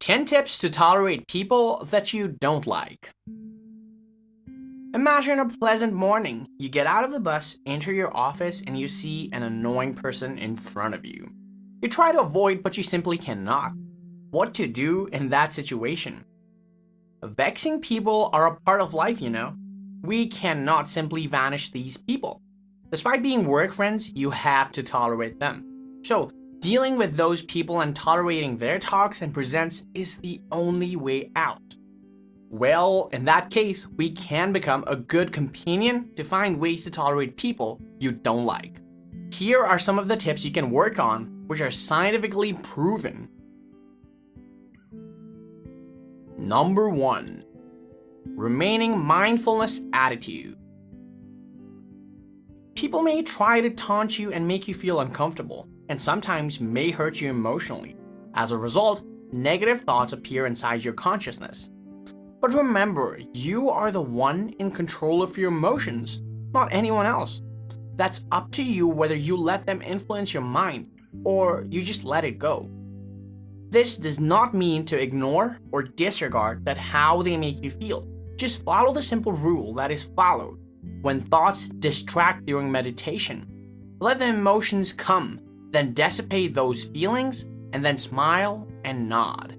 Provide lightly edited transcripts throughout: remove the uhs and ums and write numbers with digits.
10 tips to tolerate people that you don't like. Imagine a pleasant morning. You get out of the bus, enter your office, and you see an annoying person in front of you. You try to avoid, but you simply cannot. What to do in that situation? Vexing people are a part of life, We cannot simply vanish these people. Despite being work friends, you have to tolerate them. So, dealing with those people and tolerating their talks and presents is the only way out. Well, in that case, we can become a good companion to find ways to tolerate people you don't like. Here are some of the tips you can work on, which are scientifically proven. Number 1. Remaining mindfulness attitude. People may try to taunt you and make you feel uncomfortable, and sometimes may hurt you emotionally. As a result, negative thoughts appear inside your consciousness. But remember, you are the one in control of your emotions, not anyone else. That's up to you whether you let them influence your mind or you just let it go. This does not mean to ignore or disregard that how they make you feel. Just follow the simple rule that is followed when thoughts distract during meditation. Let the emotions come, then dissipate those feelings, and then smile and nod.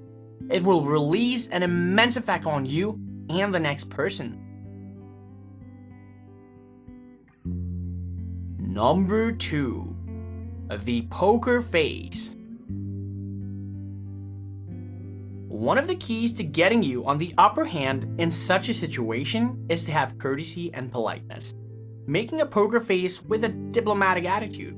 It will release an immense effect on you and the next person. Number 2. The poker face. One of the keys to getting you on the upper hand in such a situation is to have courtesy and politeness, making a poker face with a diplomatic attitude.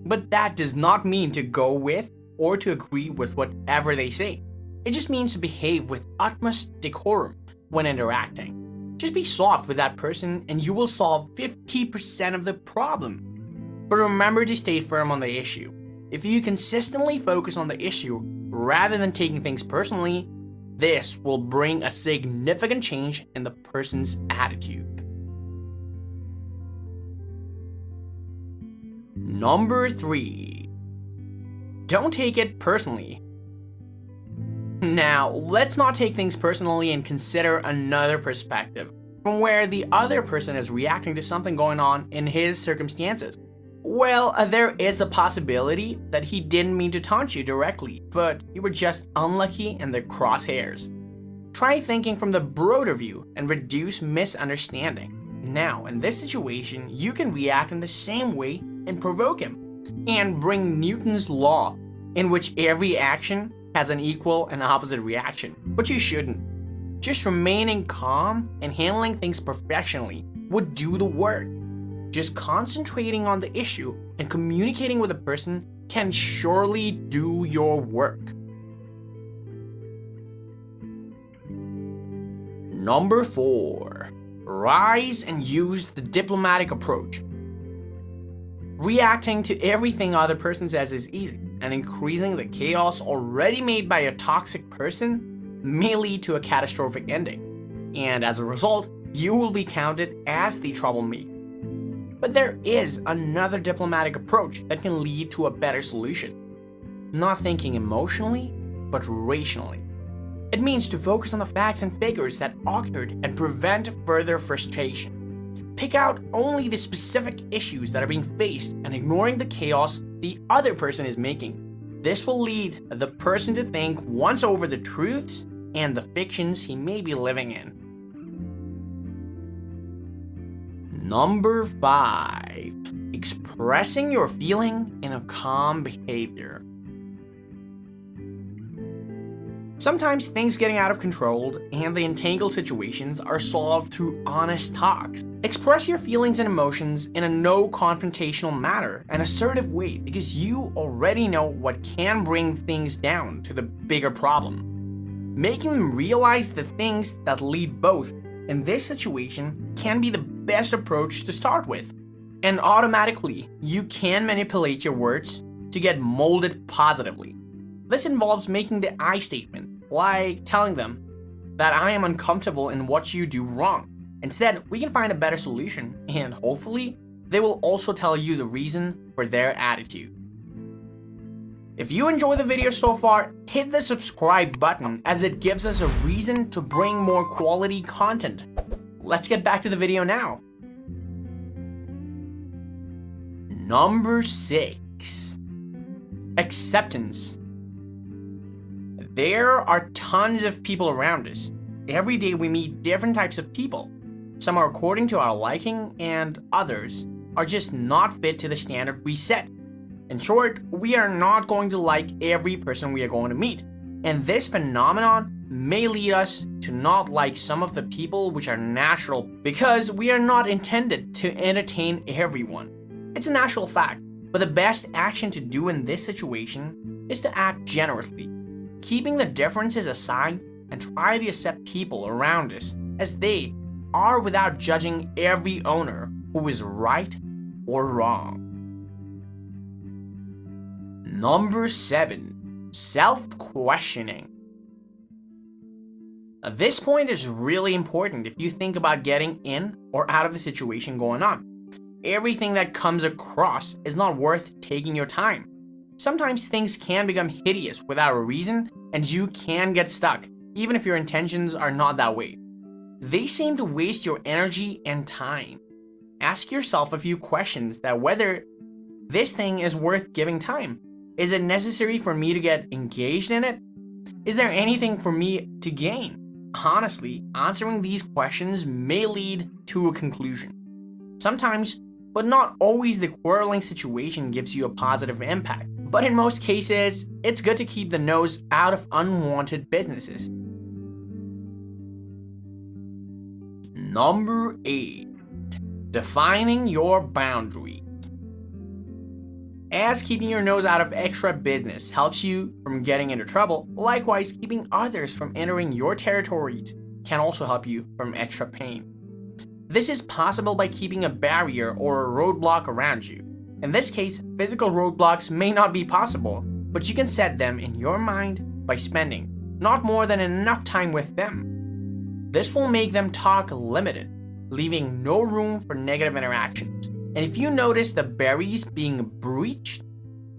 But that does not mean to go with or to agree with whatever they say. It just means to behave with utmost decorum when interacting. Just be soft with that person and you will solve 50% of the problem. But remember to stay firm on the issue. If you consistently focus on the issue rather than taking things personally, this will bring a significant change in the person's attitude. Number 3. Don't take it personally. Now, let's not take things personally and consider another perspective from where the other person is reacting to something going on in his circumstances. Well, there is a possibility that he didn't mean to taunt you directly, but you were just unlucky in the crosshairs. Try thinking from the broader view and reduce misunderstanding. Now, in this situation, you can react in the same way and provoke him, and bring Newton's law, in which every action has an equal and opposite reaction. But you shouldn't. Just remaining calm and handling things professionally would do the work. Just concentrating on the issue and communicating with a person can surely do your work. Number 4. Rise and use the diplomatic approach. Reacting to everything other person says is easy, and increasing the chaos already made by a toxic person may lead to a catastrophic ending. And as a result, you will be counted as the troublemaker. But there is another diplomatic approach that can lead to a better solution. Not thinking emotionally, but rationally. It means to focus on the facts and figures that occurred and prevent further frustration. Pick out only the specific issues that are being faced and ignoring the chaos the other person is making. This will lead the person to think once over the truths and the fictions he may be living in. Number 5. Expressing your feeling in a calm behavior. Sometimes things getting out of control and the entangled situations are solved through honest talks. Express your feelings and emotions in a no confrontational manner, an assertive way, because you already know what can bring things down to the bigger problem. Making them realize the things that lead both in this situation can be the best approach to start with. And automatically, you can manipulate your words to get molded positively. This involves making the I statement, like telling them that I am uncomfortable in what you do wrong. Instead, we can find a better solution, and hopefully, they will also tell you the reason for their attitude. If you enjoy the video so far, hit the subscribe button as it gives us a reason to bring more quality content. Let's get back to the video now. Number 6. Acceptance. There are tons of people around us. Every day we meet different types of people. Some are according to our liking and others are just not fit to the standard we set. In short, we are not going to like every person we are going to meet. And this phenomenon may lead us to not like some of the people which are natural because we are not intended to entertain everyone. It's a natural fact, but the best action to do in this situation is to act generously, keeping the differences aside and try to accept people around us as they are without judging every owner who is right or wrong. Number 7. Self-questioning. This point is really important if you think about getting in or out of the situation going on. Everything that comes across is not worth taking your time. Sometimes things can become hideous without a reason and you can get stuck, even if your intentions are not that way. They seem to waste your energy and time. Ask yourself a few questions that whether this thing is worth giving time. Is it necessary for me to get engaged in it? Is there anything for me to gain? Honestly, answering these questions may lead to a conclusion. Sometimes, but not always, the quarreling situation gives you a positive impact. But in most cases, it's good to keep the nose out of unwanted businesses. Number 8. Defining your boundaries. As keeping your nose out of extra business helps you from getting into trouble, likewise, keeping others from entering your territories can also help you from extra pain. This is possible by keeping a barrier or a roadblock around you. In this case, physical roadblocks may not be possible, but you can set them in your mind by spending not more than enough time with them. This will make them talk limited, leaving no room for negative interactions. And if you notice the barriers being breached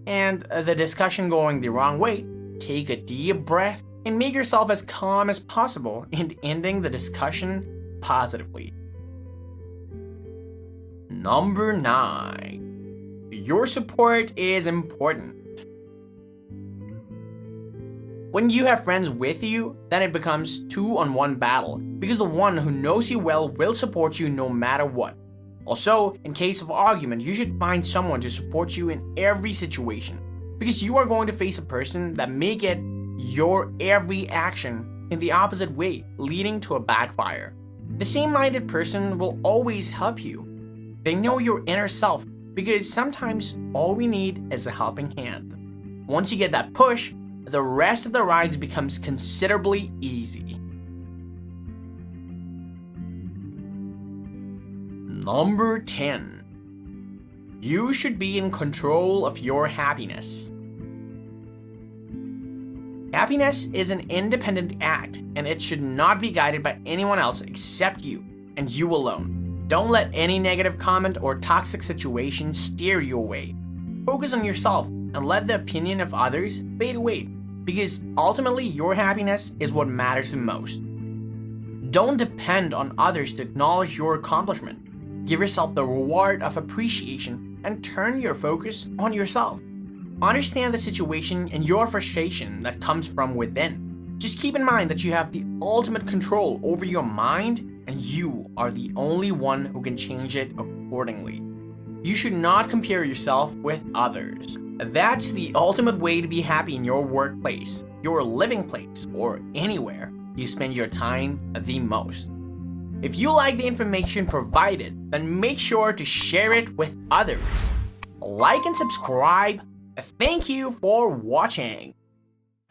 and the discussion going the wrong way, take a deep breath and make yourself as calm as possible in ending the discussion positively. Number 9. Your support is important. When you have friends with you, then it becomes 2-on-1 battle because the one who knows you well will support you no matter what. Also, in case of argument, you should find someone to support you in every situation because you are going to face a person that may get your every action in the opposite way, leading to a backfire. The same-minded person will always help you. They know your inner self because sometimes all we need is a helping hand. Once you get that push, the rest of the rides becomes considerably easy. Number 10. You should be in control of your happiness. Happiness is an independent act, and it should not be guided by anyone else except you, and you alone. Don't let any negative comment or toxic situation steer you away. Focus on yourself and let the opinion of others fade away, because ultimately your happiness is what matters the most. Don't depend on others to acknowledge your accomplishment. Give yourself the reward of appreciation and turn your focus on yourself. Understand the situation and your frustration that comes from within. Just keep in mind that you have the ultimate control over your mind and you are the only one who can change it accordingly. You should not compare yourself with others. That's the ultimate way to be happy in your workplace, your living place, or anywhere you spend your time the most. If you like the information provided, then make sure to share it with others. Like and subscribe. Thank you for watching.